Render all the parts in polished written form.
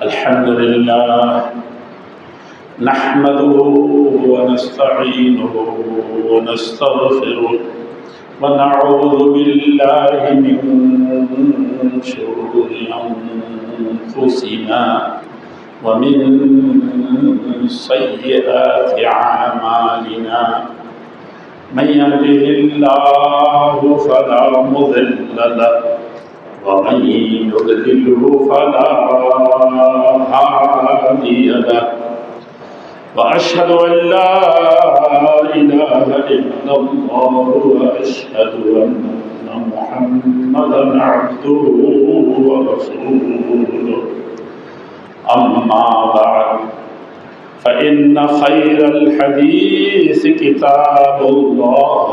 الحمد لله نحمده ونستعينه ونستغفره ونعوذ بالله من شرور أنفسنا ومن سيئات أعمالنا من يهده الله فلا مضل له ومن يضلله فلا هادي له وأشهد أن لا إله إلا الله وأشهد أن محمدا عبده ورسوله أما بعد فإن خير الحديث كتاب الله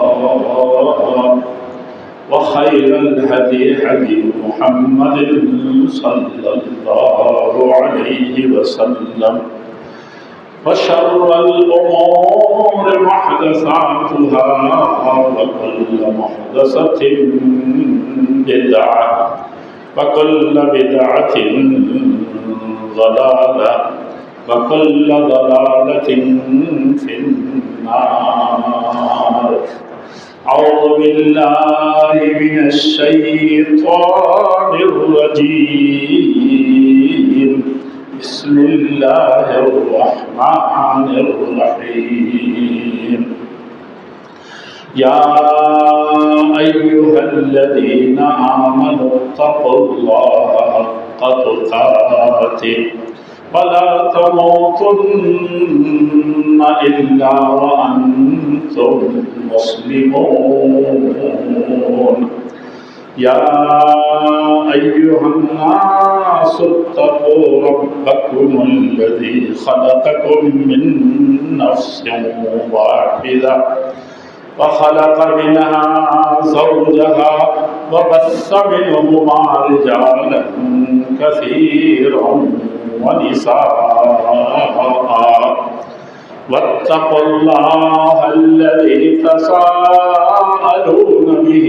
وخير الهدي هدي محمد صلى الله عليه وسلم وشر الأمور محدثاتها وكل محدثة بدعة وكل بدعة ضلالة وكل ضلالة في النار. أعوذ بالله من الشيطان الرجيم. بسم الله الرحمن الرحيم. يا أيها الذين آمنوا اتقوا الله حق تقاته ولا تموتن إلا وأنتم مسلمون. يا أيها الناس اتقوا ربكم الذي خلقكم من نفس واحدة وخلق منها زوجها وبث منهما رجالا كثيرا ونساء واتقوا الله الذي تساءلون به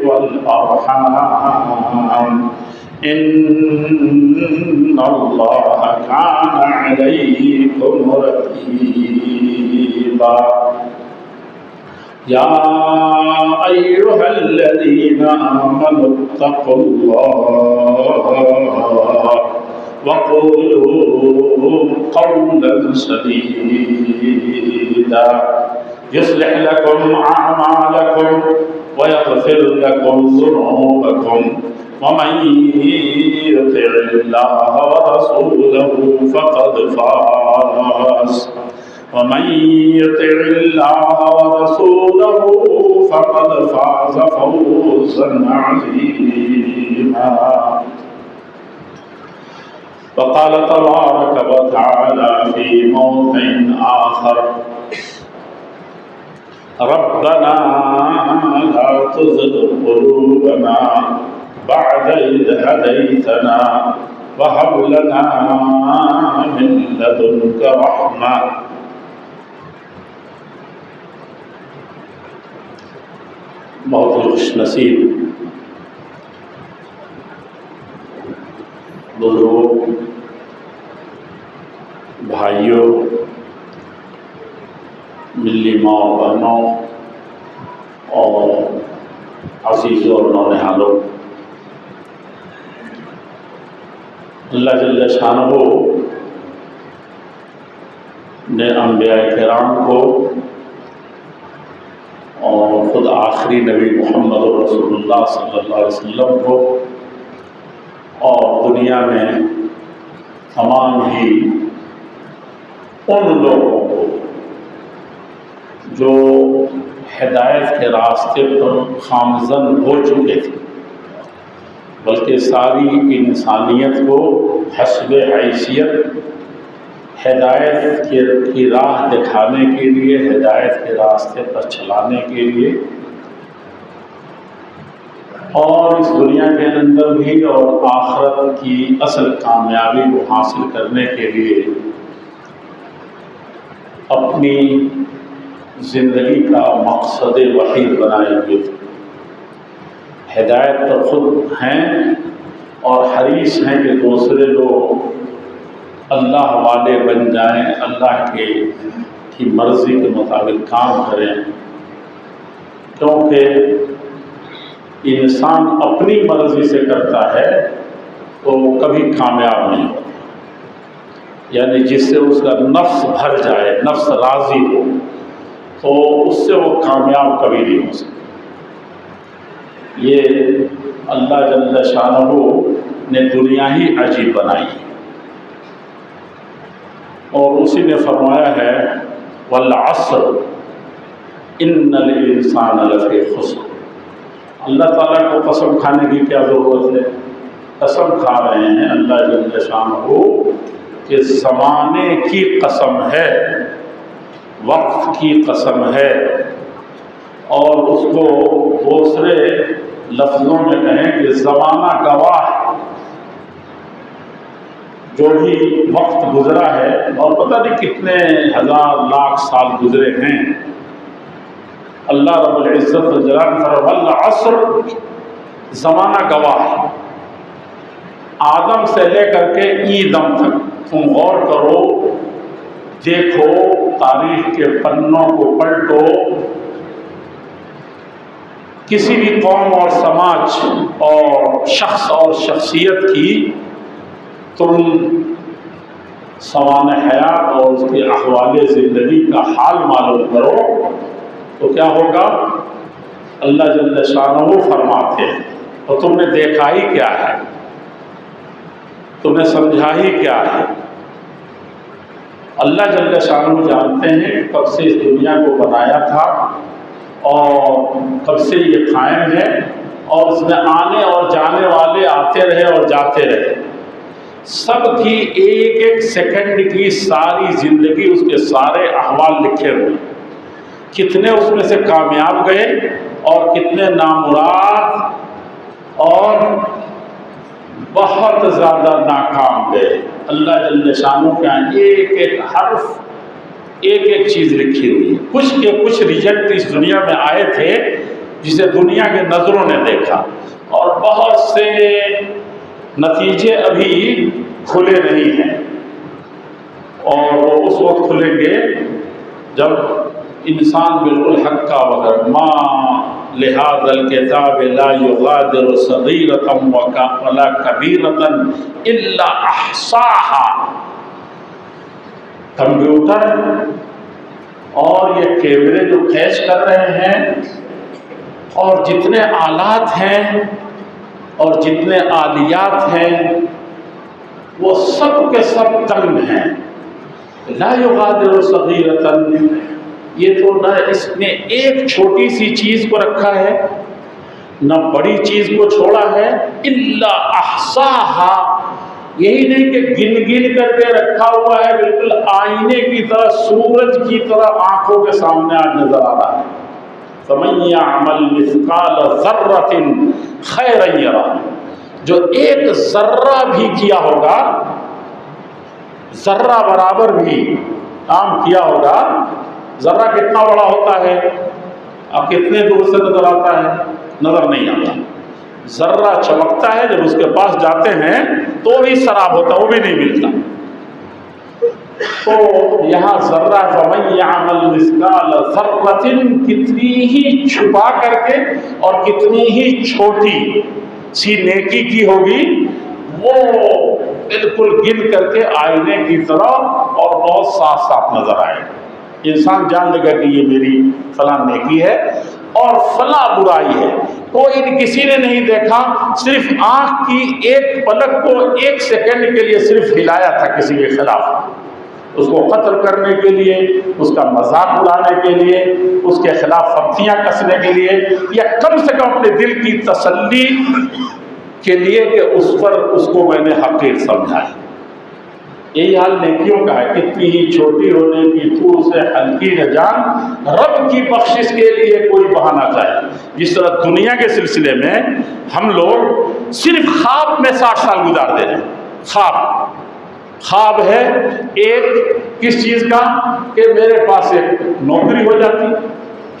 والأرحام إن الله كان عليكم رقيبا. يا أيها الذين آمنوا اتقوا الله وقولوا قولا سديدا يصلح لكم أعمالكم ويغفر لكم ذنوبكم ومن يطع الله ورسوله فقد فاز ومن يطع الله ورسوله فقد فاز فوزا عظيما. وقال تبارك وتعالى في موضع آخر: ربنا لا تزغ قلوبنا بعد إذ هديتنا وهب لنا من لدنك رحمة. بہت خوش نصیب بزرگوں، بھائیوں، ملی ماں بہنوں اور عزیزوں اور نونہالوں، اللہ جل شانہ نے انبیاء کرام کو اور خود آخری نبی محمد رسول اللہ صلی اللہ علیہ وسلم کو اور دنیا میں تمام ہی ان لوگوں کو جو ہدایت کے راستے پر گامزن ہو چکے تھے، بلکہ ساری انسانیت کو حسب حیثیت ہدایت کی راہ دکھانے کے لیے، ہدایت کے راستے پر چلانے کے لیے، اور اس دنیا کے اندر بھی اور آخرت کی اصل کامیابی کو حاصل کرنے کے لیے اپنی زندگی کا مقصد وحید بنائے ہوئے تھے۔ ہدایت پر خود ہیں اور حریص ہیں کہ دوسرے لوگ اللہ والے بن جائیں، اللہ کی مرضی کے مطابق کام کریں، کیونکہ انسان اپنی مرضی سے کرتا ہے تو کبھی کامیاب نہیں ہوتا، یعنی جس سے اس کا نفس بھر جائے، نفس راضی ہو، تو اس سے وہ کامیاب کبھی نہیں ہو سکتا۔ یہ اللہ جل شانہ نے دنیا ہی عجیب بنائی ہے، اور اسی نے فرمایا ہے والعصر ان الانسان لفی خسر۔ اللہ تعالیٰ کو قسم کھانے کی کیا ضرورت ہے؟ قسم کھا رہے ہیں اللہ جل شانہ کہ زمانے کی قسم ہے، وقت کی قسم ہے، اور اس کو دوسرے لفظوں میں کہیں کہ زمانہ گواہ ہے، جو بھی وقت گزرا ہے، اور پتہ نہیں کتنے ہزار لاکھ سال گزرے ہیں، اللہ رب العزت والجلال والعصر زمانہ گواہ ہے۔ آدم سے لے کر کے دم تک تم غور کرو، دیکھو، تاریخ کے پنوں کو پلٹو، کسی بھی قوم اور سماج اور شخص اور شخصیت کی تم سوانح حیات اور اس کے احوال زندگی کا حال معلوم کرو تو کیا ہوگا؟ اللہ جل شانہ فرماتے ہیں، اور تم نے دیکھا ہی کیا ہے، تم نے سمجھا ہی کیا ہے؟ اللہ جل شانہ جانتے ہیں کہ کب سے اس دنیا کو بنایا تھا اور کب سے یہ قائم ہے، اور اس میں آنے اور جانے والے آتے رہے اور جاتے رہے، سب کی ایک ایک سیکنڈ کی ساری زندگی، اس کے سارے احوال لکھے ہوئے، کتنے اس میں سے کامیاب گئے اور کتنے نامراد اور بہت زیادہ ناکام گئے۔ اللہ جل شانہ کا ایک ایک حرف، ایک ایک چیز لکھی ہوئی ہے۔ کچھ کے کچھ ریزلٹ اس دنیا میں آئے تھے جسے دنیا کے نظروں نے دیکھا، اور بہت سے نتیجے ابھی کھلے نہیں ہیں، اور وہ اس وقت کھلیں گے جب انسان بالکل حق کا وغیر ما لہذا الکتاب لا یغادر صغیرۃ ولا کبیرۃ الا احصاها۔ کمپیوٹر اور یہ کیمرے جو کیچ کر رہے ہیں، اور جتنے آلات ہیں اور جتنے آلیات ہیں، وہ سب کے سب تنگ ہیں۔ لا یغادر صغیرۃ، یہ تو نہ اس نے ایک چھوٹی سی چیز کو رکھا ہے، نہ بڑی چیز کو چھوڑا ہے، الا احصاها، یہی نہیں کہ گن گن کر کے رکھا ہوا ہے، بالکل آئینے کی طرح، سورج کی طرح آنکھوں کے سامنے آج نظر آ رہا ہے۔ فَمَن يَعْمَلْ مِثْقَالَ ذَرَّةٍ خَيْرًا يَرَهُ، جو ایک ذرہ بھی کیا ہوگا، ذرہ برابر بھی کام کیا ہوگا، ذرہ کتنا بڑا ہوتا ہے، اب کتنے دور سے نظر آتا ہے؟ نظر نہیں آتا۔ ذرہ چمکتا ہے، جب اس کے پاس جاتے ہیں تو بھی سراب ہوتا ہے، وہ بھی نہیں ملتا۔ تو یہاں ذرہ فَمَن يَعْمَلْ مِثْقَالَ ذَرَّةٍ، کتنی ہی چھپا کر کے اور کتنی ہی چھوٹی سی نیکی کی ہوگی، وہ بالکل گن کر کے آئینے کی طرح اور بہت صاف صاف نظر آئے۔ انسان جان لے گا کہ یہ میری فلاں نیکی ہے اور فلاں برائی ہے۔ کوئی کسی نے نہیں دیکھا، صرف آنکھ کی ایک پلک کو ایک سیکنڈ کے لیے صرف ہلایا تھا کسی کے خلاف، اس کو قتل کرنے کے لیے، اس کا مذاق اڑانے کے لیے، اس کے خلاف پھپتیاں کسنے کے لیے، یا کم سے کم اپنے دل کی تسلی کے لیے کہ اس کو میں نے حقیر سمجھا ہے۔ یہی حال نیکیوں کا ہے، کتنی ہی چھوٹی ہونے کی تو سے ہلکی نہ جان، رب کی بخشش کے لیے کوئی بہانہ چاہیے۔ جس طرح دنیا کے سلسلے میں ہم لوگ صرف خواب میں 60 سال گزار دے رہے ہیں۔ خواب ہے ایک کس چیز کا، کہ میرے پاس ایک نوکری ہو جاتی،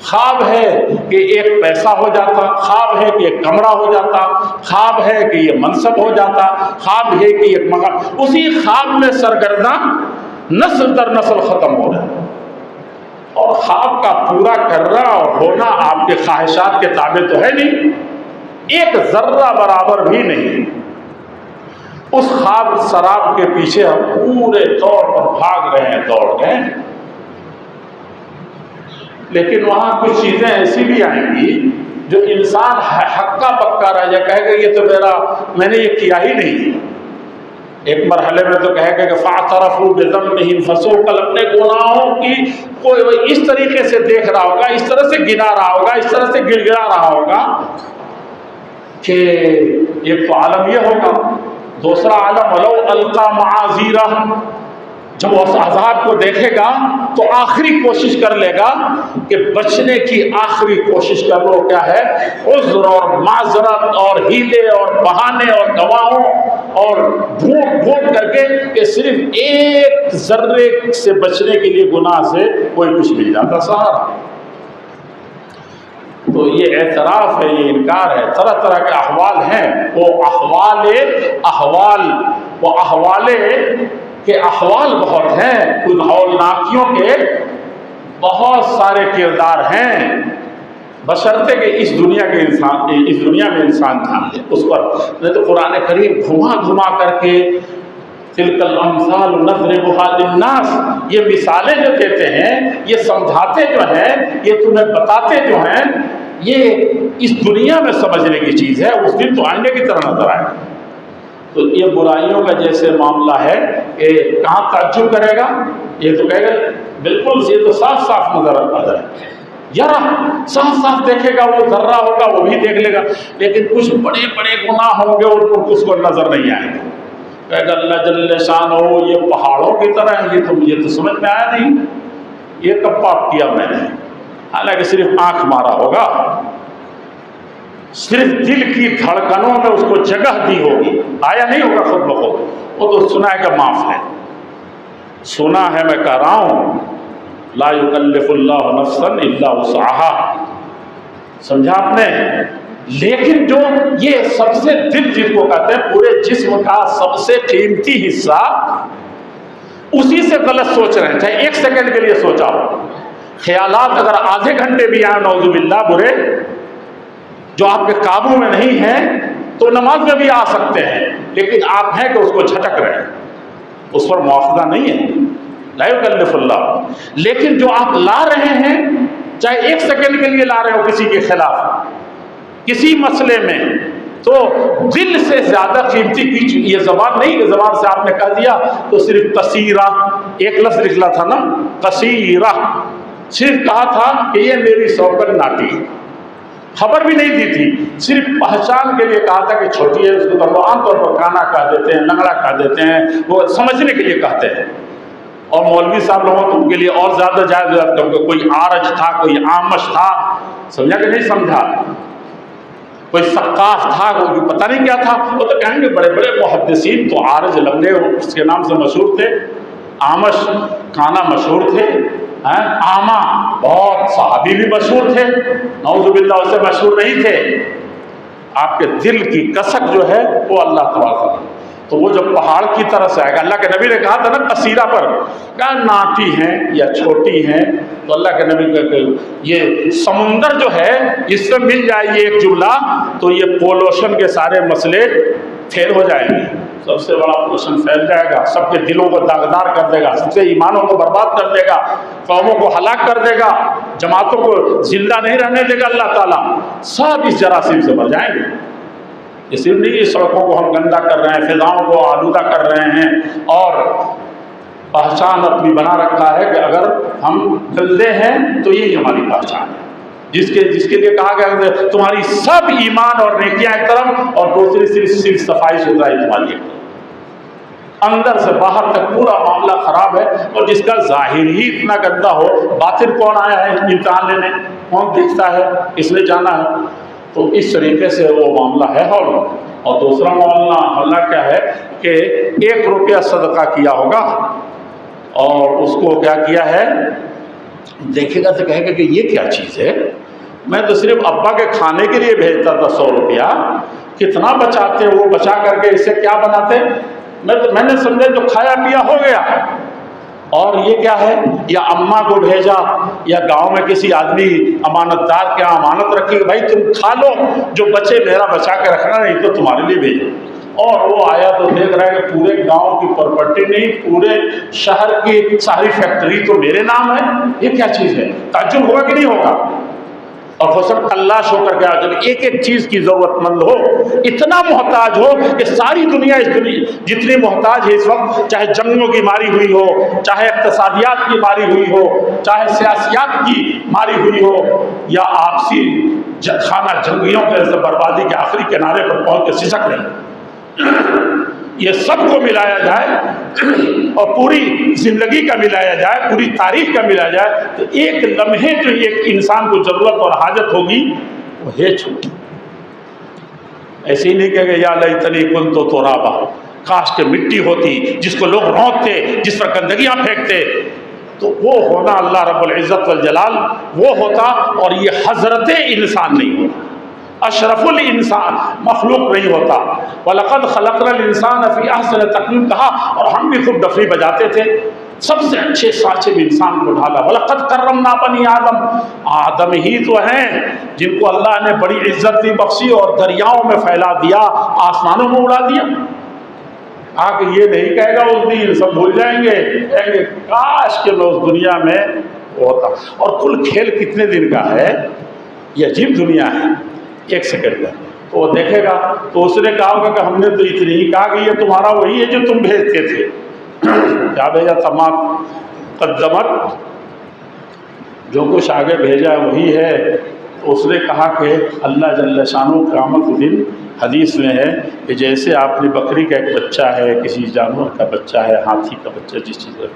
خواب ہے کہ ایک پیسہ ہو جاتا، خواب ہے کہ ایک کمرہ ہو جاتا، خواب ہے کہ یہ منصب ہو جاتا، خواب ہے کہ ایک مقام، اسی خواب میں سرگرداں نسل در نسل ختم ہو رہا ہے۔ اور خواب کا پورا کرنا اور ہونا آپ کے خواہشات کے تابع تو ہے نہیں، ایک ذرہ برابر بھی نہیں۔ اس خواب سراب کے پیچھے ہم پورے طور پر بھاگ رہے ہیں، دوڑ رہے ہیں، لیکن وہاں کچھ چیزیں ایسی بھی آئیں گی جو انسان ہکا پکا رہ جائے، کہے گا یہ تو میں نے یہ کیا ہی نہیں۔ ایک مرحلے میں تو کہے گا کہ فاعترفوا بذنبہم فسوقا، اپنے گناہوں کی کوئی اس طریقے سے دیکھ رہا ہوگا، اس طرح سے گنا رہا ہوگا، اس طرح سے گڑ گڑا رہا ہوگا کہ ایک تو عالم یہ ہوگا، دوسرا عالم ولو القی معاذیرہ، جب وہ اس عذاب کو دیکھے گا تو آخری کوشش کر لے گا کہ بچنے کی آخری کوشش کر لو، کیا ہے؟ عذر اور معذرت اور ہیلے اور بہانے اور گواہوں اور ڈھونڈ کر کے کہ صرف ایک ذرے سے بچنے کے لیے گناہ سے کوئی کچھ مل جاتا سہارا۔ تو یہ اعتراف ہے، یہ انکار ہے، طرح طرح کے احوال ہیں، وہ احوال کہ احوال بہت ہیں، ان ہولناکیوں کے بہت سارے کردار ہیں، بشرطے کہ اس دنیا میں انسان دھیان دے اس پر۔ نہیں تو قرآن کریم گھما کر کے تلک الامثال نضربها للناس، یہ مثالیں جو دیتے ہیں، یہ سمجھاتے جو ہیں، یہ تمہیں بتاتے جو ہیں، یہ اس دنیا میں سمجھنے کی چیز ہے، اس دن تو آئندے کی طرح نظر آئے۔ تو یہ برائیوں کا جیسے معاملہ ہے کہ کہاں تعجب کرے گا، یہ تو کہے گا بالکل، یہ تو صاف صاف نظر آتا ہے، یار صاف صاف دیکھے گا، وہ ذرہ ہوگا وہ بھی دیکھ لے گا، لیکن کچھ بڑے بڑے گناہ ہوں گے ان کو اس کو نظر نہیں آئے گا، کہے گا اللہ جل شان ہو یہ پہاڑوں کی طرح ہے، یہ تو سمجھ میں آیا نہیں، یہ کب پاپ کیا میں نے، حالانکہ صرف آنکھ مارا ہوگا، صرف دل کی دھڑکنوں میں اس کو جگہ دی ہوگی، آیا نہیں ہوگا خود بخود، وہ تو سنا ہے کہ معاف ہے، سنا ہے میں کہہ رہا ہوں لا یکلف اللہ نفسا الا وسعها، سمجھا آپ نے؟ لیکن جو یہ سب سے دل جس کو کہتے ہیں پورے جسم کا سب سے قیمتی حصہ، اسی سے غلط سوچ رہے ہیں، چاہے ایک سیکنڈ کے لیے سوچا ہو، خیالات اگر آدھے گھنٹے بھی آئے نعوذ باللہ برے جو آپ کے قابو میں نہیں ہیں تو نماز میں بھی آ سکتے ہیں، لیکن آپ ہیں کہ اس کو جھٹک رہے ہیں، اس پر مواخذہ نہیں ہے، لا یکلف اللہ، لیکن جو آپ لا رہے ہیں چاہے ایک سیکنڈ کے لیے لا رہے ہو کسی کے خلاف کسی مسئلے میں، تو دل سے زیادہ قیمتی یہ زبان نہیں کہ زبان سے آپ نے کہہ دیا تو صرف قصیرہ ایک لفظ نکلا تھا نا، قصیرہ صرف کہا تھا کہ یہ میری سوکن ناٹی ہے، خبر بھی نہیں دی تھی، صرف پہچان کے لیے کہا تھا کہ چھوٹی ہے، اس کو تو عام طور پر کانا کہہ دیتے ہیں، لنگڑا کہہ دیتے ہیں، وہ سمجھنے کے لیے کہتے ہیں، اور مولوی صاحب لوگوں تو ان کے لیے اور زیادہ جائز ہو جاتا ہے، کوئی عارج تھا، کوئی عامش تھا، سمجھا کہ نہیں سمجھا، کوئی ثقاف تھا، کوئی پتہ نہیں کیا تھا، وہ تو کہیں گے بڑے بڑے محدثین تو عارج لنگڑے اس کے نام سے مشہور تھے، عامش کانا مشہور تھے، عامہ بہت صحابی بھی مشہور تھے، نعوذ باللہ اس سے مشہور نہیں تھے، آپ کے دل کی کسک جو ہے وہ اللہ تعالیٰ، تو وہ جب پہاڑ کی طرح سے آئے گا، اللہ کے نبی نے کہا تھا نا قصیرہ پر، کہا ناٹی ہیں یا چھوٹی ہیں، تو اللہ کے نبی کہ یہ سمندر جو ہے اس سے مل جائے یہ ایک جملہ تو یہ پولوشن کے سارے مسئلے پھیل ہو جائیں گے، سب سے بڑا پولوشن پھیل جائے گا، سب کے دلوں کو داغدار کر دے گا، سب سے ایمانوں کو برباد کر دے گا، قوموں کو ہلاک کر دے گا، جماعتوں کو زندہ نہیں رہنے دے گا اللہ تعالیٰ، سب اس جراثیم سے مر جائیں گے۔ اس لیے سڑکوں کو ہم گندا کر رہے ہیں، فضاؤں کو آلودہ کر رہے ہیں، اور پہچان اپنی بنا رکھا ہے کہ اگر ہم گندے ہیں تو یہی ہماری پہچان ہے، جس کے لیے کہا گیا تمہاری سب ایمان اور نیکیاں ایک طرف اور دوسری صرف صفائی ستھرائی تمہاری ایک طرف، اندر سے باہر تک پورا معاملہ خراب ہے، اور جس کا ظاہر ہی اتنا گندا ہو، باطن کون آیا ہے امتحان لینے، کون دیکھتا ہے، اس نے جانا ہے، تو اس طریقے سے وہ معاملہ ہے ہال۔ اور دوسرا معاملہ کیا ہے کہ 1 روپیہ صدقہ کیا ہوگا اور اس کو کیا کیا ہے، دیکھے گا تو کہے گا کہ یہ کیا چیز ہے، میں تو صرف ابا کے کھانے کے لیے بھیجتا تھا 100 روپیہ، کتنا بچاتے وہ، بچا کر کے اس سے کیا بناتے، میں نے سمجھا جو کھایا پیا ہو گیا، اور یہ کیا ہے، یا اماں کو بھیجا، یا گاؤں میں کسی آدمی امانت دار کے امانت رکھی، بھائی تم کھا لو، جو بچے میرا بچا کے رکھنا نہیں تو تمہارے لیے بھیجو، اور وہ آیا تو دیکھ رہا ہے کہ پورے گاؤں کی پراپرٹی نہیں، پورے شہر کی ساری فیکٹری تو میرے نام ہے، یہ کیا چیز ہے، تعجب ہوگا کہ نہیں ہوگا؟ اور خصوصاً اللہ شو کر کے جب ایک ایک چیز کی ضرورت مند ہو، اتنا محتاج ہو کہ ساری دنیا اس دنیا جتنی محتاج ہے اس وقت، چاہے جنگوں کی ماری ہوئی ہو، چاہے اقتصادیات کی ماری ہوئی ہو، چاہے سیاسیات کی ماری ہوئی ہو، یا آپسی خانہ جنگیوں کے بربادی کے آخری کنارے پر پہنچ کے سسک رہی، یہ سب کو ملایا جائے اور پوری زندگی کا ملایا جائے، پوری تاریخ کا ملایا جائے، تو ایک لمحے جو ایک انسان کو ضرورت اور حاجت ہوگی وہ ہے چھوٹی۔ ایسے ہی نہیں کہے گا یا لیتنی کنت ترابا، کاش کہ مٹی ہوتی جس کو لوگ رونقتے، جس پر گندگیاں پھینکتے، تو وہ ہونا اللہ رب العزت والجلال وہ ہوتا، اور یہ حضرت انسان نہیں ہوتا، اشرف الانسان مخلوق نہیں ہوتا۔ وَلَقَدْ خَلَقْنَا الْإِنسَانَ فِي أَحْسَنِ تَقْوِيمٍ کہا، اور ہم بھی خوب ڈفری بجاتے تھے، سب سے اچھے سانچے میں انسان کو ڈھالا۔ وَلَقَدْ کَرَّمْنَا بَنِي آدم، آدم ہی تو ہیں جن کو اللہ نے بڑی عزت دی بخشی اور دریاؤں میں پھیلا دیا، آسمانوں میں اڑا دیا۔ آگے یہ نہیں کہے گا اس دن سب بھول جائیں گے، کہیں گے کاش کہ میں اس دنیا میں ہوتا۔ اور کل کھیل کتنے دن کا ہے، یہ عجیب دنیا ہے، 1 سیکنڈ کا، تو وہ دیکھے گا، تو اس نے کہا ہوگا کہ ہم نے تو اتنی ہی کہا کہ یہ تمہارا وہی ہے جو تم بھیجتے تھے، کیا بھیجا تھا، ماں قدمت، جو کچھ آگے بھیجا وہی ہے۔ تو اس نے کہا کہ اللہ جل شانہ قیامت کے دن حدیث میں ہے کہ جیسے آپ نے بکری کا ایک بچہ ہے، کسی جانور کا بچہ ہے، ہاتھی کا بچہ، جس چیز کا،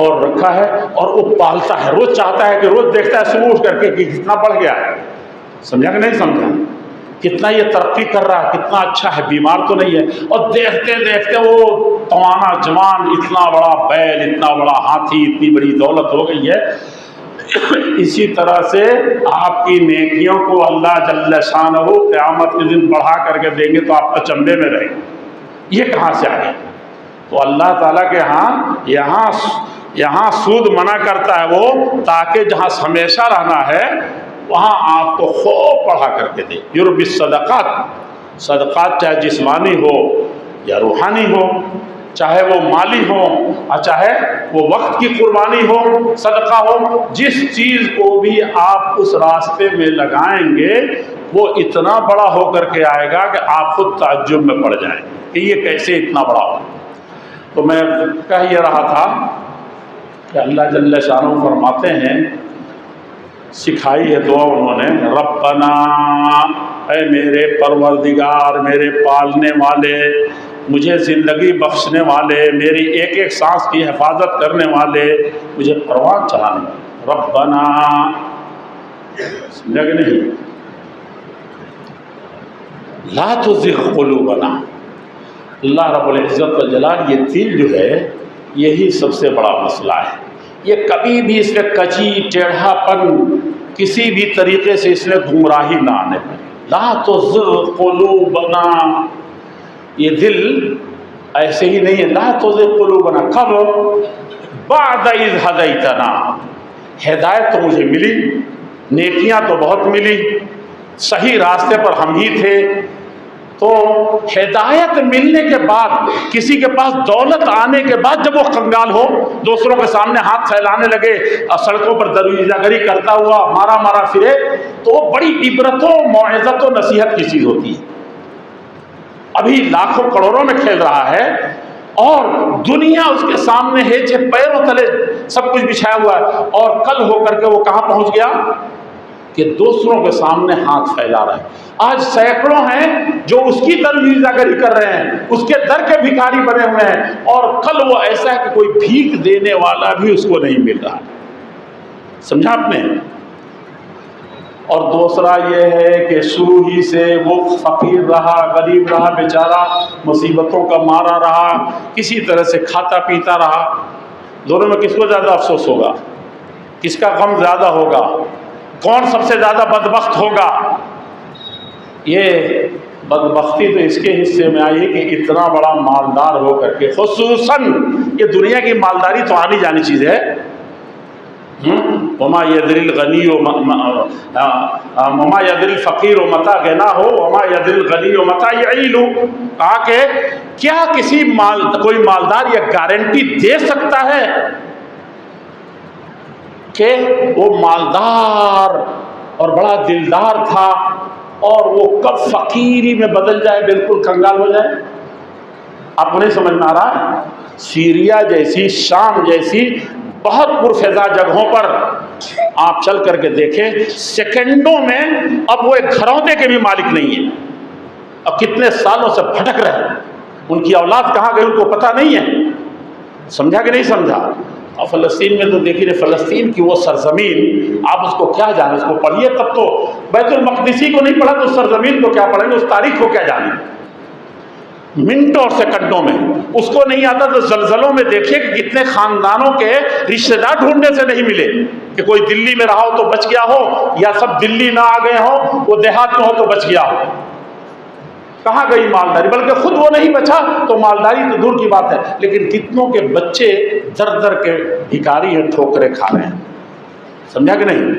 اور رکھا ہے، اور وہ پالتا ہے، روز چاہتا ہے کہ روز دیکھتا ہے صبح اٹھ کر کے کہ کتنا بڑھ گیا ہے، سمجھا کہ نہیں سمجھا، کتنا یہ ترقی کر رہا ہے، کتنا اچھا ہے، بیمار تو نہیں ہے، اور دیکھتے دیکھتے وہ توانا جوان، اتنا بڑا بیل، اتنا بڑا ہاتھی، اتنی بڑی دولت ہو گئی ہے۔ اسی طرح سے آپ کی نیکیوں کو اللہ جل شانہ قیامت کے دن بڑھا کر کے دیں گے تو آپ اچنبے میں رہیں گے، یہ کہاں سے آ گیا؟ تو اللہ تعالیٰ کے یہاں سود منع کرتا ہے وہ، تاکہ جہاں ہمیشہ رہنا ہے وہاں آپ کو خوب پڑھا کر کے دے۔ یربی الصدقات، صدقات چاہے جسمانی ہو یا روحانی ہو، چاہے وہ مالی ہو اور چاہے وہ وقت کی قربانی ہو، صدقہ ہو، جس چیز کو بھی آپ اس راستے میں لگائیں گے وہ اتنا بڑا ہو کر کے آئے گا کہ آپ خود تعجب میں پڑ جائیں گے کہ یہ کیسے اتنا بڑا ہو۔ تو میں کہہ یہ رہا تھا کہ اللہ جل شانہ فرماتے ہیں، سکھائی ہے دعا انہوں نے، ربنا، اے میرے پروردگار، میرے پالنے والے، مجھے زندگی بخشنے والے، میری ایک ایک سانس کی حفاظت کرنے والے، مجھے پروان چلانے والے، ربنا، سمجھا کہ نہیں، لا تزغ قلوبنا، اللہ رب العزت والجلال، یہ دل جو ہے یہی سب سے بڑا مسئلہ ہے، یہ کبھی بھی اس میں کچی ٹیڑھا پن کسی بھی طریقے سے اس میں گمراہی نہ آنے پائے۔ لا تزغ قلوبنا، یہ دل ایسے ہی نہیں ہے، لا تزغ قلوبنا، کب؟ بعد اذ ہدیتنا، ہدایت تو مجھے ملی، نیکیاں تو بہت ملی، صحیح راستے پر ہم ہی تھے، تو ہدایت ملنے کے بعد، کسی کے پاس دولت آنے کے بعد جب وہ کنگال ہو، دوسروں کے سامنے ہاتھ پھیلانے لگے اور سڑکوں پر درویزہ گری کرتا ہوا مارا پھرے، تو وہ بڑی عبرت و موعظت و نصیحت کی چیز ہوتی ہے۔ ابھی لاکھوں کروڑوں میں کھیل رہا ہے اور دنیا اس کے سامنے ہے، چھے پیروں تلے سب کچھ بچھایا ہوا ہے، اور کل ہو کر کے وہ کہاں پہنچ گیا کہ دوسروں کے سامنے ہاتھ پھیلا رہا ہے۔ آج سینکڑوں ہیں جو اس کی ترویج گری کر رہے ہیں، اس کے در کے بھکاری بنے ہوئے ہیں، اور کل وہ ایسا ہے کہ کوئی بھیک دینے والا بھی اس کو نہیں مل رہا، سمجھا آپ نے؟ اور دوسرا یہ ہے کہ شروع ہی سے وہ فقیر رہا، غریب رہا، بیچارہ مصیبتوں کا مارا رہا، کسی طرح سے کھاتا پیتا رہا، دونوں میں کس کو زیادہ افسوس ہوگا؟ کس کا غم زیادہ ہوگا، کون سب سے زیادہ بدبخت ہوگا؟ یہ بدبختی تو اس کے حصے میں آئی کہ اتنا بڑا مالدار ہو کر کے، خصوصاً یہ دنیا کی مالداری تو آنی جانی چیز ہے۔ وما یدری الغنی وما یدری الفقیر متی غنا ہو وما یدری الغنی متی یعیل۔ کہا کہ کیا کوئی مالدار یہ گارنٹی دے سکتا ہے کہ وہ مالدار اور بڑا دلدار تھا اور وہ کب فقیری میں بدل جائے، بالکل کنگال ہو جائے؟ آپ کو نہیں سمجھ میں آ رہا ہے؟ سیریا جیسی، شام جیسی بہت پرفضا جگہوں پر آپ چل کر کے دیکھیں، سیکنڈوں میں اب وہ ایک گھرونتے کے بھی مالک نہیں ہے، اب کتنے سالوں سے بھٹک رہے ہیں، ان کی اولاد کہاں گئی ان کو پتہ نہیں ہے۔ سمجھا کہ نہیں سمجھا؟ اور فلسطین میں تو دیکھیے، فلسطین کی وہ سرزمین، آپ اس کو کیا جانیں، اس کو پڑھیے تب تو، بیت المقدسی کو نہیں پڑھا تو اس سرزمین کو کیا پڑھیں گے، اس تاریخ کو کیا جانیں؟ منٹوں اور سیکنڈوں میں اس کو نہیں آتا تو زلزلوں میں دیکھیے کہ کتنے خاندانوں کے رشتہ دار ڈھونڈنے سے نہیں ملے، کہ کوئی دلی میں رہا ہو تو بچ گیا ہو، یا سب دلی نہ آ گئے ہوں، وہ دیہات میں ہو تو بچ گیا ہو۔ کہاں گئی مالداری؟ بلکہ خود وہ نہیں بچا تو مالداری تو دور کی بات ہے، لیکن کتنوں کے بچے در در کے بھکاری ہیں، ٹھوکریں کھا رہے ہیں۔ سمجھا کہ نہیں؟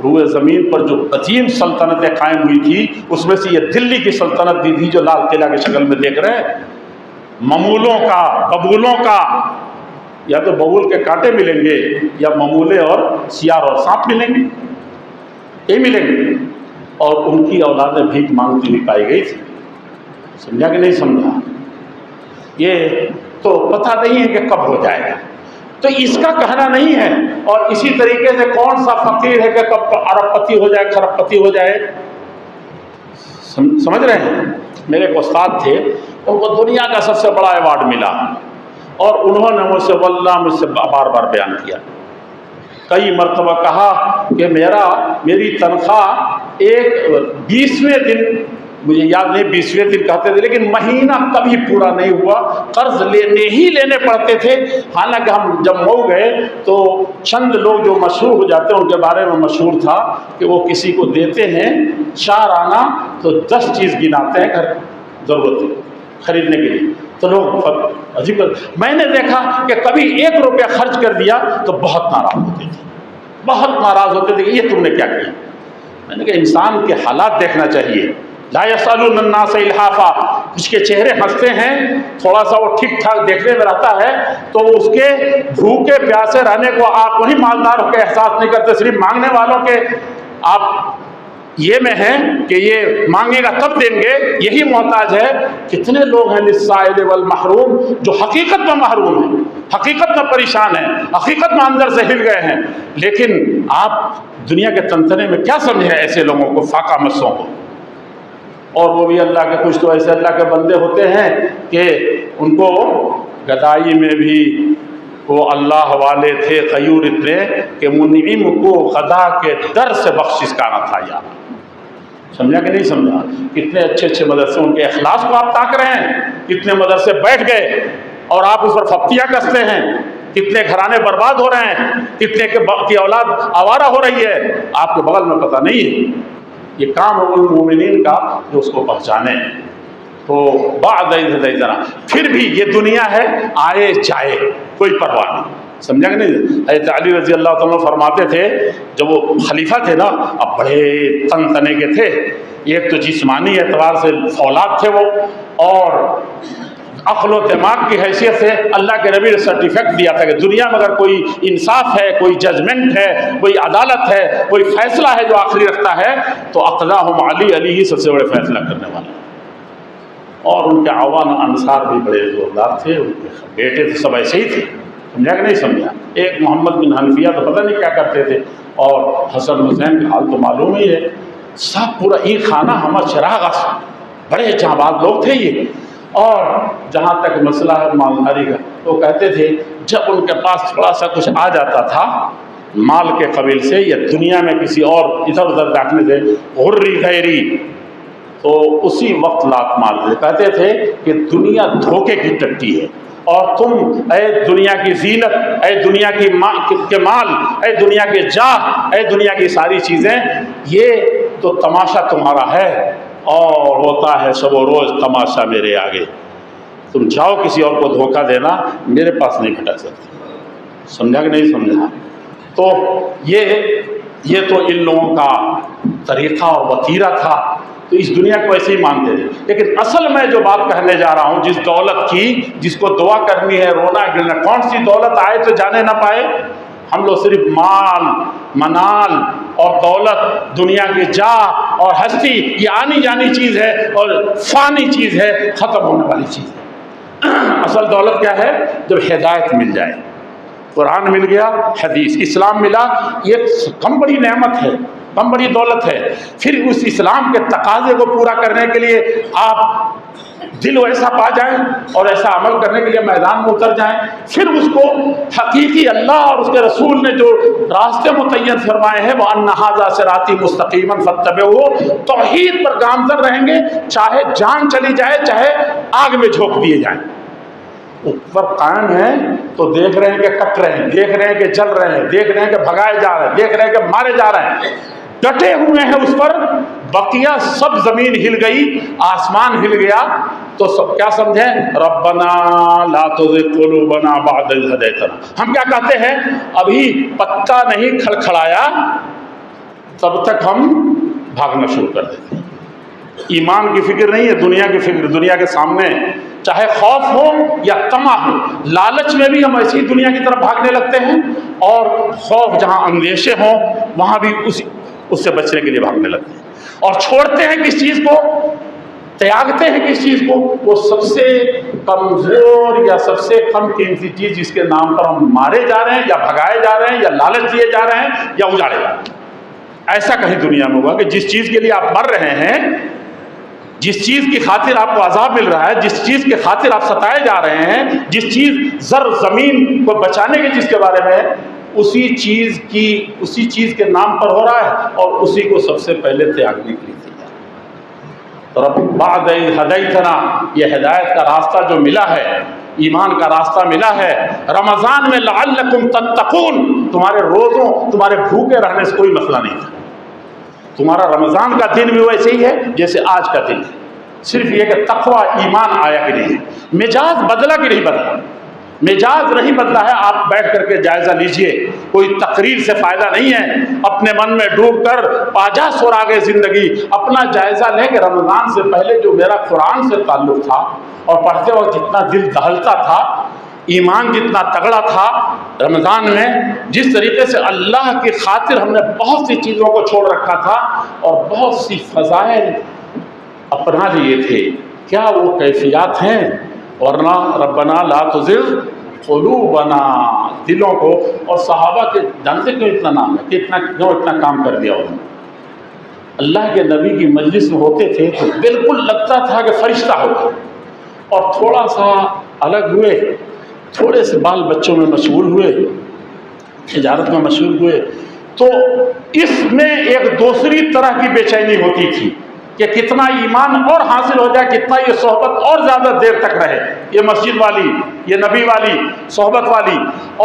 روئے زمین پر جو عظیم سلطنتیں قائم ہوئی تھی، اس میں سے یہ دلی کی سلطنت بھی تھی جو لال قلعہ کی شکل میں دیکھ رہے ہیں، ممولوں کا، ببولوں کا، یا تو ببول کے کانٹے ملیں گے یا ممولے اور سیار اور سانپ ملیں گے، یہ ملیں گے، اور ان کی اولادیں بھیک مانگتی ہوئی پائی گئی تھی۔ سمجھا کہ نہیں سمجھا؟ یہ تو پتہ نہیں ہے کہ کب ہو جائے گا، تو اس کا کہنا نہیں ہے۔ اور اسی طریقے سے کون سا فقیر ہے کہ کب ارب پتی ہو جائے، کھرب پتی ہو جائے؟ سمجھ رہے ہیں؟ میرے ایک استاد تھے، ان کو دنیا کا سب سے بڑا ایوارڈ ملا، اور انہوں نے مجھ سے بار بار بیان کیا، کئی مرتبہ کہا کہ میری تنخواہ 20ویں دن، مجھے یاد نہیں 20ویں دن کہتے تھے، لیکن مہینہ کبھی پورا نہیں ہوا، قرض لینے پڑتے تھے۔ حالانکہ ہم جب مئو گئے تو چند لوگ جو مشہور ہو جاتے ہیں ان کے بارے میں مشہور تھا کہ وہ کسی کو دیتے ہیں 4 آنا تو 10 چیز گناتے ہیں گھر ضرورت خریدنے کے لیے، تو لوگ عجیب، میں نے دیکھا کہ کبھی 1 روپیہ خرچ کر دیا تو بہت ناراض ہوتے تھے، بہت ناراض ہوتے تھے کہ یہ تم نے کیا کیا۔ میں نے کہا انسان کے حالات دیکھنا چاہیے۔ لا يسألون الناس الحافا، اس کے چہرے ہنستے ہیں، تھوڑا سا وہ ٹھیک ٹھاک دیکھنے میں رہتا ہے، تو اس کے بھوکے پیاسے رہنے کو آپ وہی مالداروں کے احساس نہیں کرتے، صرف مانگنے والوں کے آپ یہ میں ہیں کہ یہ مانگے گا تب دیں گے، یہی محتاج ہے۔ کتنے لوگ ہیں للسائل والمحروم جو حقیقت میں محروم ہیں، حقیقت میں پریشان ہیں، حقیقت میں اندر سے ہل گئے ہیں، لیکن آپ دنیا کے تنتنے میں کیا سمجھیں ایسے لوگوں کو، فاقہ مسوں کو؟ اور وہ بھی اللہ کے، کچھ تو ایسے اللہ کے بندے ہوتے ہیں کہ ان کو گدائی میں بھی وہ اللہ والے تھے، غیور اتنے کہ منعم کو غدا کے در سے بخشش کا نہ تھا یار۔ سمجھا کہ نہیں سمجھا؟ کتنے اچھے اچھے مدرسے، ان کے اخلاص کو آپ تاک رہے ہیں، کتنے مدرسے بیٹھ گئے اور آپ اس پر پھپتیاں کستے ہیں، کتنے گھرانے برباد ہو رہے ہیں، کتنے کی اولاد آوارہ ہو رہی ہے، آپ کے بغل میں پتہ نہیں ہے۔ یہ کام ہے المومنین کا جو اس کو پہچانے۔ تو بعد پھر بھی یہ دنیا ہے، آئے جائے، کوئی پرواہ نہیں۔ سمجھا کہ نہیں؟ حضرت علی رضی اللہ تعالیٰ فرماتے تھے، جب وہ خلیفہ تھے نا، اب بڑے تن تنے کے تھے، ایک تو جسمانی اعتبار سے فولاد تھے وہ، اور عقل و دماغ کی حیثیت سے اللہ کے نبی نے سرٹیفکیٹ دیا تھا کہ دنیا میں اگر کوئی انصاف ہے، کوئی ججمنٹ ہے، کوئی عدالت ہے، کوئی فیصلہ ہے جو آخری رکھتا ہے تو اقضاہم علی، علی ہی سب سے بڑے فیصلہ کرنے والا۔ اور ان کے عوان انصار بھی بڑے زوردار تھے، ان کے بیٹے تو سب ایسے ہی تھے۔ سمجھا کہ نہیں سمجھا؟ ایک محمد بن حنفیہ تو پتہ نہیں کیا کرتے تھے، اور حسن حسین کا حال تو معلوم ہی ہے، سب پورا یہ خانہ ہمارا چراغ، بڑے جہاں بعض لوگ تھے یہ۔ اور جہاں تک مسئلہ ہے مالداری کا، تو کہتے تھے جب ان کے پاس تھوڑا سا کچھ آ جاتا تھا مال کے قبیل سے یا دنیا میں کسی اور ادھر ادھر دیکھنے سے، غری غیری، تو اسی وقت لات مار دیتے۔ کہتے تھے کہ دنیا دھوکے کی ٹٹی ہے، اور تم اے دنیا کی زینت، اے دنیا کی مال، اے دنیا کے جاہ، اے دنیا کی ساری چیزیں، یہ تو تماشا تمہارا ہے اور ہوتا ہے شب و روز تماشا میرے آگے۔ تم جاؤ کسی اور کو دھوکہ دینا، میرے پاس نہیں بھٹک سکتے۔ سمجھا کہ نہیں سمجھا؟ تو یہ تو ان لوگوں کا طریقہ اور وتیرہ تھا، تو اس دنیا کو ایسے ہی مانتے تھے۔ لیکن اصل میں جو بات کہنے جا رہا ہوں، جس دولت کی جس کو دعا کرنی ہے، رونا گرنا، کون سی دولت آئے تو جانے نہ پائے؟ ہم لوگ صرف مال، منال اور دولت، دنیا کے جاہ اور ہستی، یہ آنی جانی چیز ہے اور فانی چیز ہے، ختم ہونے والی چیز ہے۔ اصل دولت کیا ہے؟ جب ہدایت مل جائے، قرآن مل گیا، حدیث، اسلام ملا، یہ کم بڑی نعمت ہے، کم بڑی دولت ہے۔ پھر اس اسلام کے تقاضے کو پورا کرنے کے لیے آپ دل ایسا پا جائیں اور ایسا عمل کرنے کے لیے میدان میں اتر جائیں، پھر اس کو حقیقی اللہ اور اس کے رسول نے جو راستے متعین فرمائے ہیں، وہ ان ھذا صراطی مستقیما فاتبعوہ، توحید پر گامزن رہیں گے، چاہے جان چلی جائے، چاہے آگ میں جھونک دیے جائیں، اوپر قائم ہیں تو دیکھ رہے ہیں کہ کٹ رہے ہیں، دیکھ رہے ہیں کہ جل رہے ہیں، دیکھ رہے ہیں کہ بھگائے جا رہے ہیں، دیکھ رہے ہیں کہ مارے جا رہے ہیں، ڈٹے ہوئے ہیں اس پر۔ بقیہ سب زمین ہل گئی، آسمان ہل گیا، تو سب کیا سمجھیں؟ ربنا لا تزغ قلوبنا بعد اذ ہدیتنا۔ ہم کیا کہتے ہیں؟ ابھی پتا نہیں کھڑکھڑایا تب تک ہم بھاگنا شروع کر دیتے ہیں۔ ایمان کی فکر نہیں ہے، دنیا کی فکر، دنیا کے سامنے چاہے خوف ہو یا طمع ہو، لالچ میں بھی ہم ایسی دنیا کی طرف بھاگنے لگتے ہیں، اور خوف جہاں اندیشے ہوں وہاں بھی اس سے بچنے کے لیے بھاگنے لگتے ہیں، اور چھوڑتے ہیں کس چیز کو، تیاگتے ہیں کس چیز کو؟ وہ سب سے کمزور یا سب سے کم قیمتی چیز جس کے نام پر ہم مارے جا رہے ہیں یا بھگائے جا رہے ہیں یا لالچ دیے جا رہے ہیں یا اجاڑے جا رہے ہیں۔ ایسا کہیں دنیا میں ہوا کہ جس چیز کے لیے آپ مر رہے ہیں، جس چیز کی خاطر آپ کو عذاب مل رہا ہے، جس چیز کے خاطر آپ ستائے جا رہے ہیں، جس چیز زر زمین کو بچانے کے جس کے بارے میں ہے، اسی چیز کے نام پر ہو رہا ہے اور اسی کو سب سے پہلے تیاگنے کے لیے تیار۔ تو رب بعد ہدیتنا، یہ ہدایت کا راستہ جو ملا ہے، ایمان کا راستہ ملا ہے رمضان میں، لعلکم تتقون، تمہارے روزوں، تمہارے بھوکے رہنے سے کوئی مسئلہ نہیں تھا۔ تمہارا رمضان کا دن بھی ویسے ہی ہے جیسے آج کا دن ہے، صرف یہ کہ تقویٰ ایمان آیا کہ نہیں، مزاج بدلا کہ نہیں بدلا، مزاج نہیں بدلا ہے۔ آپ بیٹھ کر کے جائزہ لیجئے، کوئی تقریر سے فائدہ نہیں ہے، اپنے من میں ڈوب کر پاجا سراغ زندگی اپنا جائزہ لیں کہ رمضان سے پہلے جو میرا قرآن سے تعلق تھا اور پڑھتے وقت جتنا دل دہلتا تھا، ایمان جتنا تگڑا تھا، رمضان میں جس طریقے سے اللہ کی خاطر ہم نے بہت سی چیزوں کو چھوڑ رکھا تھا اور بہت سی فضائل اپنا لیے تھے، کیا وہ کیفیات ہیں؟ ورنہ ربنا لا تزغ قلوبنا، دلوں کو، اور صحابہ کے جانتے کیوں اتنا نام ہے کہ اتنا کام کر دیا انہوں نے۔ اللہ کے نبی کی مجلس میں ہوتے تھے تو بالکل لگتا تھا کہ فرشتہ ہوگا، اور تھوڑا سا الگ ہوئے، تھوڑے سے بال بچوں میں مشغول ہوئے، تجارت میں مشغول ہوئے، تو اس میں ایک دوسری طرح کی بے چینی ہوتی تھی کہ کتنا ایمان اور حاصل ہو جائے، کتنا یہ صحبت اور زیادہ دیر تک رہے، یہ مسجد والی، یہ نبی والی صحبت والی،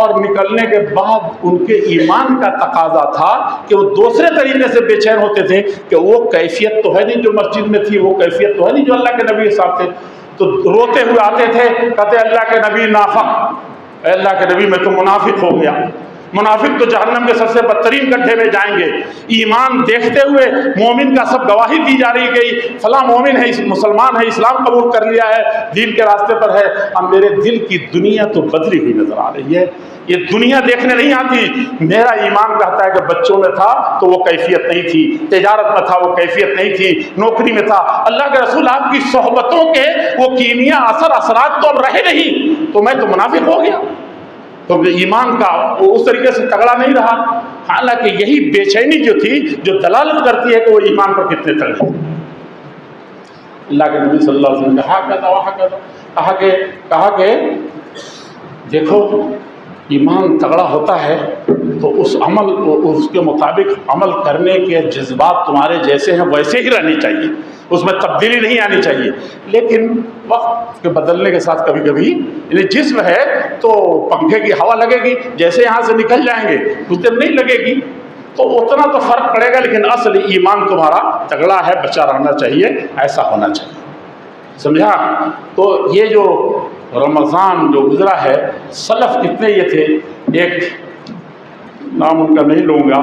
اور نکلنے کے بعد ان کے ایمان کا تقاضا تھا کہ وہ دوسرے طریقے سے بے چین ہوتے تھے کہ وہ کیفیت تو ہے نہیں جو مسجد میں تھی، وہ کیفیت تو ہے نہیں جو اللہ کے نبی کے ساتھ تھے، تو روتے ہوئے آتے تھے، کہتے اللہ کے نبی نافق، اے اللہ کے نبی میں تو منافق ہو گیا، منافق تو جہنم کے سب سے بدترین گڈھے میں جائیں گے۔ ایمان دیکھتے ہوئے مومن کا سب گواہی دی جا رہی گئی، فلاں مومن ہے، مسلمان ہے، اسلام قبول کر لیا ہے، دین کے راستے پر ہے، اب میرے دل کی دنیا تو بدلی ہوئی نظر آ رہی ہے، یہ دنیا دیکھنے نہیں آتی۔ میرا ایمان کہتا ہے کہ بچوں میں تھا تو وہ کیفیت نہیں تھی، تجارت میں تھا وہ کیفیت نہیں تھی، نوکری میں تھا، اللہ کے رسول آپ کی صحبتوں کے وہ کیمیا اثرات تو اب رہے نہیں، تو میں تو منافق ہو گیا، تو ایمان کا وہ اس طریقے سے تگڑا نہیں رہا۔ حالانکہ یہی بے چینی جو تھی، جو دلالت کرتی ہے کہ وہ ایمان پر کتنے تگڑے۔ اللہ کے نبی صلی اللہ علیہ وسلم نے کہا کہ دیکھو ایمان تگڑا ہوتا ہے تو اس کے مطابق عمل کرنے کے جذبات تمہارے جیسے ہیں ویسے ہی رہنے چاہیے، اس میں تبدیلی نہیں آنی چاہیے، لیکن وقت کے بدلنے کے ساتھ کبھی کبھی یعنی جسم ہے تو پنکھے کی ہوا لگے گی، جیسے یہاں سے نکل جائیں گے کچھ دیر نہیں لگے گی، تو اتنا تو فرق پڑے گا، لیکن اصل ایمان تمہارا تگڑا ہے، بچا رہنا چاہیے، ایسا ہونا چاہیے، سمجھا؟ تو یہ جو رمضان جو گزرا ہے، سلف کتنے یہ تھے، ایک نام ان کا نہیں لوں گا،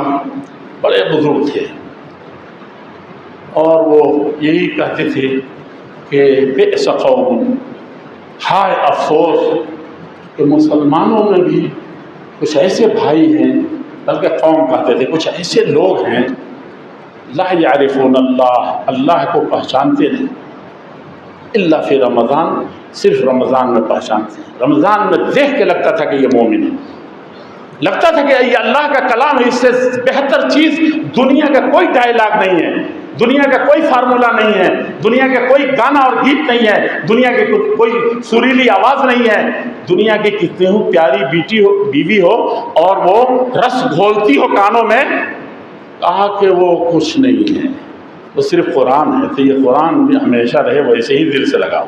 بڑے بزرگ تھے، اور وہ یہی کہتے تھے کہ بئس قوم، ہائے افسوس کہ مسلمانوں میں بھی کچھ ایسے بھائی ہیں، بلکہ قوم کہتے تھے کچھ ایسے لوگ ہیں لا یعرفون اللہ، اللہ کو پہچانتے نہیں، الا فی رمضان، صرف رمضان میں پہچانتے ہیں، رمضان میں دیکھ کے لگتا تھا کہ یہ مومن ہے، لگتا تھا کہ یہ اللہ کا کلام ہے، اس سے بہتر چیز دنیا کا کوئی ڈائلاگ نہیں ہے، دنیا کا کوئی فارمولا نہیں ہے، دنیا کا کوئی گانا اور گیت نہیں ہے، دنیا کی کوئی سریلی آواز نہیں ہے، دنیا کی کتنی ہو پیاری بیوی ہو اور وہ رس گھولتی ہو کانوں میں، کہا کہ وہ کچھ نہیں ہے، وہ صرف قرآن ہے، تو یہ قرآن بھی ہمیشہ رہے ویسے ہی دل سے لگاؤ،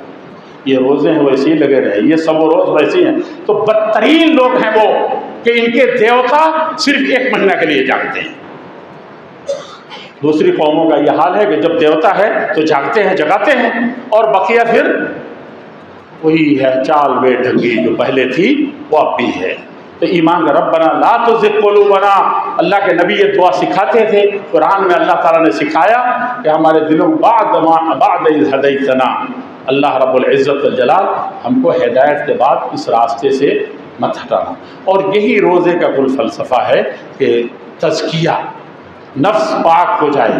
یہ روزے ہیں ویسے ہی لگے رہے، یہ سب و روز ویسے ہیں، تو بدترین لوگ ہیں وہ کہ ان کے دیوتا صرف 1 مہینہ کے لیے جاگتے ہیں۔ دوسری قوموں کا یہ حال ہے کہ جب دیوتا ہے تو جاگتے ہیں، جگاتے ہیں، اور بقیہ پھر وہی ہے چال بے ڈھنگی جو پہلے تھی وہ اب بھی ہے۔ تو ایمان کا ربنا لا تزغ قلوبنا، اللہ کے نبی یہ دعا سکھاتے تھے، قرآن میں اللہ تعالیٰ نے سکھایا کہ ہمارے دلوں بعد اذ ہدیتنا، اللہ رب العزت والجلال ہم کو ہدایت کے بعد اس راستے سے مت ہٹانا۔ اور یہی روزے کا کل فلسفہ ہے کہ تزکیہ، نفس پاک ہو جائے،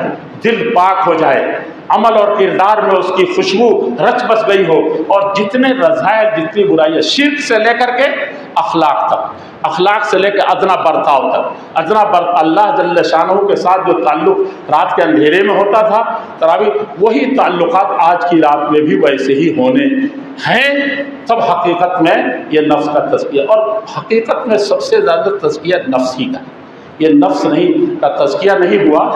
دل پاک ہو جائے، عمل اور کردار میں اس کی خوشبو رچ بس گئی ہو، اور جتنے رذائل، جتنی برائیاں، شرک سے لے کر کے اخلاق تک، اخلاق سے لے کے ادنا برتاؤ تک، اللہ جل شانہ کے ساتھ جو تعلق رات کے اندھیرے میں ہوتا تھا تراویح، وہی تعلقات آج کی رات میں بھی ویسے ہی ہونے ہیں۔ تب حقیقت میں یہ نفس کا تزکیہ، اور حقیقت میں سب سے زیادہ تزکیہ نفس ہی کا، یہ نفس نہیں کا تزکیہ نہیں ہوا،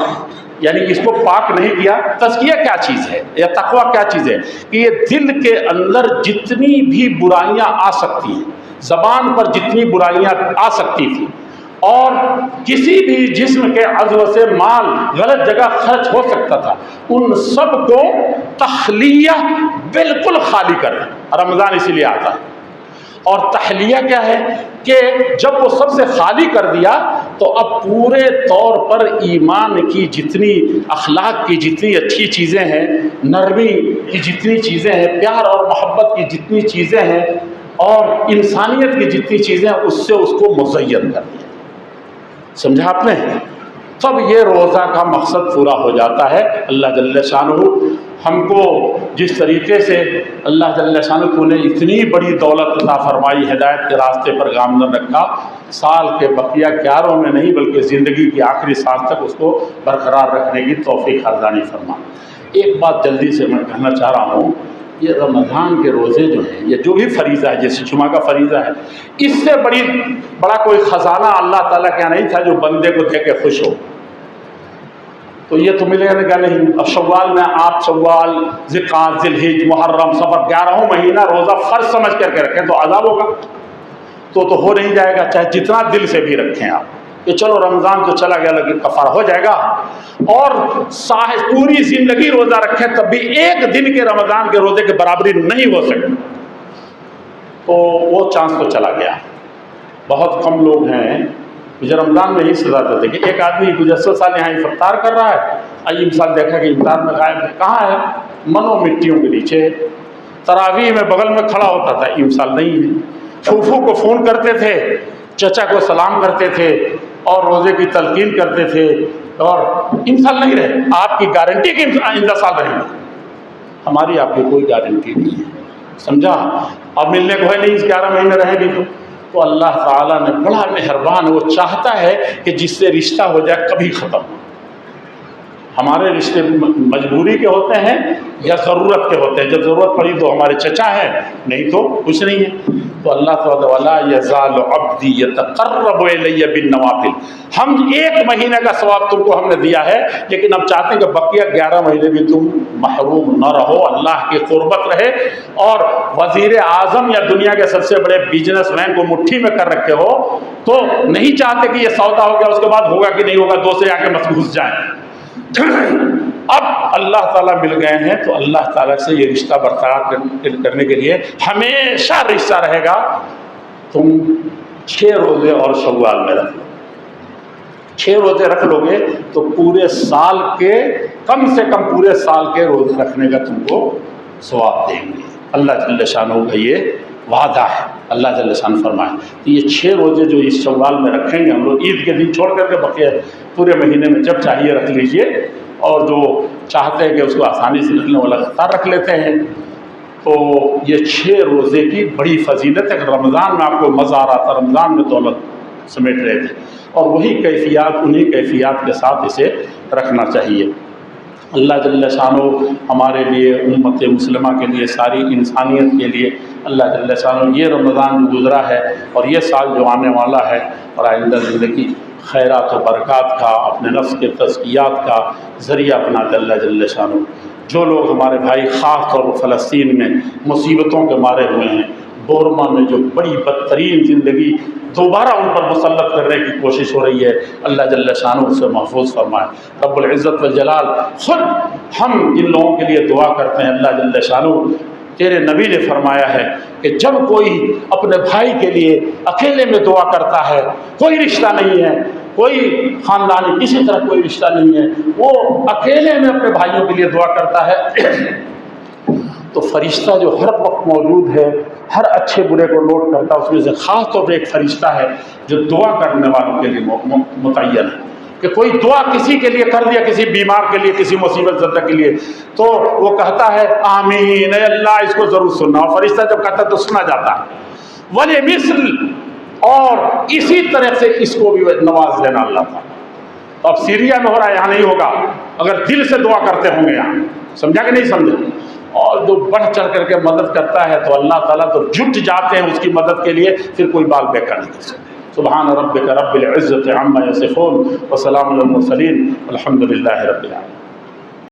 یعنی اس کو پاک نہیں کیا۔ تزکیہ کیا چیز ہے یا تقویٰ کیا چیز ہے؟ کہ یہ دل کے اندر جتنی بھی برائیاں آ سکتی ہیں، زبان پر جتنی برائیاں آ سکتی تھیں، اور کسی بھی جسم کے عضو سے مال غلط جگہ خرچ ہو سکتا تھا، ان سب کو تخلیہ بالکل خالی کر دیں۔ رمضان اسی لیے آتا ہے۔ اور تحلیہ کیا ہے کہ جب وہ سب سے خالی کر دیا تو اب پورے طور پر ایمان کی جتنی، اخلاق کی جتنی اچھی چیزیں ہیں، نرمی کی جتنی چیزیں ہیں، پیار اور محبت کی جتنی چیزیں ہیں، اور انسانیت کی جتنی چیزیں ہیں، اس سے اس کو مزین کر دیا۔ سمجھا آپ نے؟ تب یہ روزہ کا مقصد پورا ہو جاتا ہے۔ اللہ جل شانہ ہم کو جس طریقے سے اللہ جل شانہ کو نے اتنی بڑی دولت عطا فرمائی، ہدایت کے راستے پر گامزن رکھا، سال کے بقیہ 11 میں نہیں بلکہ زندگی کی آخری سال تک اس کو برقرار رکھنے کی توفیق عرضانی فرما۔ ایک بات جلدی سے میں کہنا چاہ رہا ہوں، یہ رمضان کے روزے جو ہیں، یہ جو بھی فریضہ ہے، جیسے جمعہ کا فریضہ ہے، اس سے بڑا کوئی خزانہ اللہ تعالیٰ کا نہیں تھا جو بندے کو دے کے خوش ہو۔ تو یہ تو ملے گا نہیں۔ اب شوال میں آپ شوال، ذوالقعدہ، ذوالحجہ، محرم، صفر، 11 مہینہ روزہ فرض سمجھ کر کے رکھیں تو عذاب ہوگا، تو ہو نہیں جائے گا، چاہے جتنا دل سے بھی رکھیں آپ کہ چلو رمضان تو چلا گیا لیکن کفارہ ہو جائے گا، اور پوری زندگی روزہ رکھیں تب بھی ایک دن کے رمضان کے روزے کے برابری نہیں ہو سکتی، تو وہ چانس تو چلا گیا۔ بہت کم لوگ ہیں، مجھے رمضان میں ہی سزا دیتے کہ ایک آدمی گزشتہ سال یہاں افطار کر رہا ہے، آئی سال دیکھا کہ افطار میں غائب ہے، کہاں ہے؟ منو مٹیوں کے نیچے۔ تراویح میں بغل میں کھڑا ہوتا تھا، امسال نہیں ہے۔ پھوپھو کو فون کرتے تھے، چچا کو سلام کرتے تھے، اور روزے کی تلقین کرتے تھے، اور امسال نہیں رہے۔ آپ کی گارنٹی کہ آئندہ سال رہیں گے؟ ہماری آپ کی کوئی گارنٹی نہیں ہے، سمجھا؟ اب ملنے کو ہے نہیں، 11 مہینے رہیں گے تو اللہ تعالیٰ نے بڑا مہربان، وہ چاہتا ہے کہ جس سے رشتہ ہو جائے کبھی ختم، ہمارے رشتے مجبوری کے ہوتے ہیں یا ضرورت کے ہوتے ہیں؟ جب ضرورت پڑی تو ہمارے چچا ہیں، نہیں تو کچھ نہیں ہے۔ تو اللہ تعالیٰ وَلَا يَزَالُ عَبْدِي يَتَقَرَّبُ إِلَيَّ بِالنَّوَافِلِ، ہم ایک مہینے کا ثواب تم کو ہم نے دیا ہے، لیکن اب چاہتے ہیں کہ بقیہ 11 مہینے بھی تم محروم نہ رہو، اللہ کی قربت رہے، اور وزیر اعظم یا دنیا کے سب سے بڑے بزنس مین کو مٹھی میں کر رکھے ہو تو نہیں چاہتے کہ یہ سودا ہو گیا اس کے بعد ہوگا کہ نہیں ہوگا، دوسرے آ کے مت گھس جائیں۔ اب اللہ تعالیٰ مل گئے ہیں تو اللہ تعالیٰ سے یہ رشتہ برقرار کرنے کے لیے ہمیشہ رشتہ رہے گا۔ تم 6 روزے اور شوال میں رکھ لو، 6 روزے رکھ لو گے تو پورے سال کے کم سے کم پورے سال کے روزے رکھنے کا تم کو ثواب دیں گے۔ اللہ جل شانہ کا یہ وعدہ ہے، اللہ جل شانہ فرمائے کہ یہ 6 روزے جو اس شوال میں رکھیں گے ہم لوگ، عید کے دن چھوڑ کر کے بقیہ پورے مہینے میں جب چاہیے رکھ لیجئے، اور جو چاہتے ہیں کہ اس کو آسانی سے رکھ لیں وہ لگاتار رکھ لیتے ہیں۔ تو یہ 6 روزے کی بڑی فضیلت ہے کہ رمضان میں آپ کو مزہ آ رہا تھا، رمضان میں دولت سمیٹ رہے تھے، اور وہی کیفیات انہی کیفیات کے ساتھ اسے رکھنا چاہیے۔ اللہ جل شانہ ہمارے لیے، امت مسلمہ کے لیے، ساری انسانیت کے لیے اللہ جل شانہ یہ رمضان جو گزرا ہے اور یہ سال جو آنے والا ہے اور آئندہ زندگی خیرات و برکات کا، اپنے نفس کے تزکیات کا ذریعہ بنا دے اللہ جل شانہ۔ جو لوگ ہمارے بھائی خاص طور پر فلسطین میں مصیبتوں کے مارے ہوئے ہیں، بورما میں جو بڑی بدترین زندگی دوبارہ ان پر مسلط کرنے کی کوشش ہو رہی ہے، اللہ جل شانہ اسے محفوظ فرمائے۔ رب العزت والجلال خود ہم جن لوگوں کے لیے دعا کرتے ہیں، اللہ جل شانہ تیرے نبی نے فرمایا ہے کہ جب کوئی اپنے بھائی کے لیے اکیلے میں دعا کرتا ہے، کوئی رشتہ نہیں ہے، کوئی خاندانی کسی طرح کوئی رشتہ نہیں ہے، وہ اکیلے میں اپنے بھائیوں کے لیے دعا کرتا ہے تو فرشتہ جو ہر وقت موجود ہے، ہر اچھے برے کو نوٹ کرتا ہے، اس میں سے خاص طور پہ ایک فرشتہ ہے جو دعا کرنے والوں کے لیے متعین ہے، کہ کوئی دعا کسی کے لیے کر دیا، کسی بیمار کے لیے، کسی مصیبت زدہ کے لیے، تو وہ کہتا ہے آمین، اے اللہ اس کو ضرور سننا، اور فرشتہ جب کہتا ہے تو سنا جاتا ہے۔ ولی مثل، اور اسی طرح سے اس کو بھی نواز دینا اللہ تھا۔ تو اب سیریا میں ہو رہا ہے، یہاں نہیں ہوگا، اگر دل سے دعا کرتے ہوں گے یہاں، سمجھا کہ نہیں سمجھا؟ اور جو بڑھ چڑھ کر کے مدد کرتا ہے تو اللہ تعالیٰ تو جٹ جاتے ہیں اس کی مدد کے لیے، پھر کوئی بال بیکار نہیں کر سکتے۔ سبحان ربک رب العزت عما یصفون وسلام علی المرسلین والحمد للہ رب العالمین۔